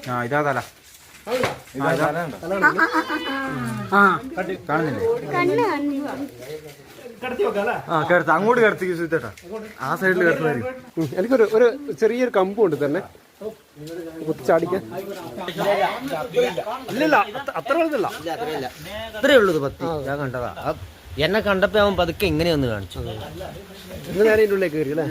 ആ ഇതാ തല. കാണുന്നില്ലേ? അങ്ങോട്ട് കിടത്തി സുത്തേട്ടാ, ആ സൈഡിൽ കിടത്തുന്ന. എനിക്കൊരു ഒരു ചെറിയൊരു കമ്പുണ്ട് തന്നെ കുത്തിച്ചാടിക്കാൻ. ഇല്ലല്ല, അത്ര വലുതല്ല. അത്രേ ഉള്ളൂ 10. ഞാൻ കണ്ടതാ. എന്നെ കണ്ടപ്പോ അവൻ പതുക്കെ എങ്ങനെയൊന്ന് കാണിച്ചു. ഇന്ന് നേരെ ഇതിൻ്റെ ഉള്ളിൽ കയറി അല്ലേ?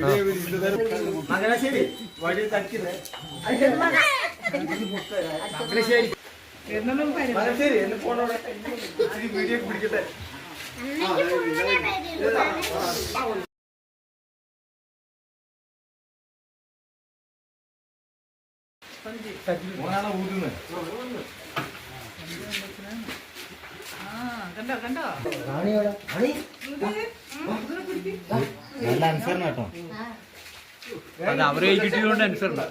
നല്ല അനുസരണ കേട്ടോ. അവരെ കിട്ടിയതുകൊണ്ട് അനുസരണ.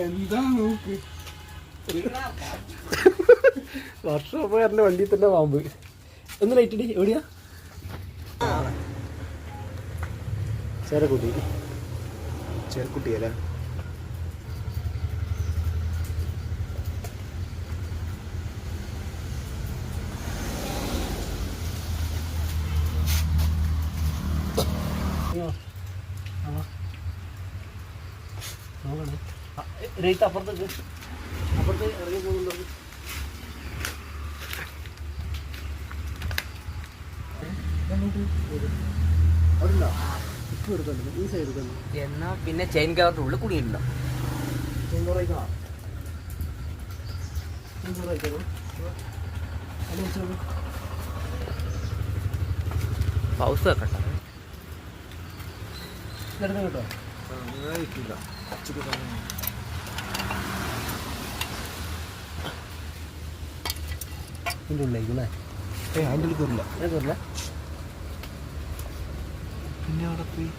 എന്താ നോക്ക്, വർഷോപ്പുകാരൻ്റെ വണ്ടിയിൽ തന്നെ പാമ്പ്. ഒന്ന് ലൈറ്റ് എവിടെയാ? ചേരക്കുട്ടി, ചേരക്കുട്ടിയല്ലേ? റേറ്റ് അപ്പുറത്തേക്ക് ഇറങ്ങി പോകുന്നുണ്ടോ? ഈ സൈഡ് എന്നാ പിന്നെ ചെയിൻ കവറിന്റെ ഉള്ളിൽ കുടിയിട്ടുണ്ടോ? പൗസ് വെക്കട്ടെ കേട്ടോ. ഇതിൻ്റെ ഉള്ളിലേക്കല്ലേ? അതിൻ്റെ ഉള്ളിൽ കയറില്ല. കയറില്ല. പിന്നെ അവിടെ പോയി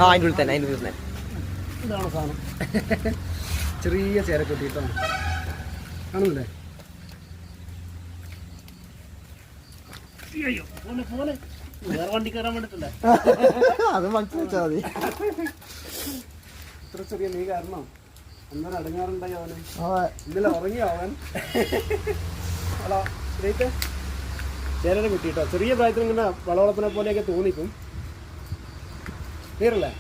അതിൻ്റെ ഉള്ളിൽ തന്നെ. ഇതാണ് സാധനം. ചെറിയ ചേരക്കുട്ടി കേട്ടോ, കാണുന്നില്ലേ? അയ്യോ പോലെ വേറെ വണ്ടി കയറാൻ വേണ്ടിട്ടല്ലേ? അത് മനസ്സിലാച്ചാ മതി. ഇത്ര ചെറിയ നീ കാരണം അന്നേരം അടങ്ങാറുണ്ടായി അവന്. ഇന്നലെ ഉറങ്ങിയോ അവൻ? അല്ല ഇതേക്ക് ചേരനെ കുട്ടി കേട്ടോ. ചെറിയ പ്രായത്തിൽ ഇങ്ങനെ വളവളപ്പിനെ പോലെയൊക്കെ തോന്നിക്കും. ക്ലിയറല്ലേ?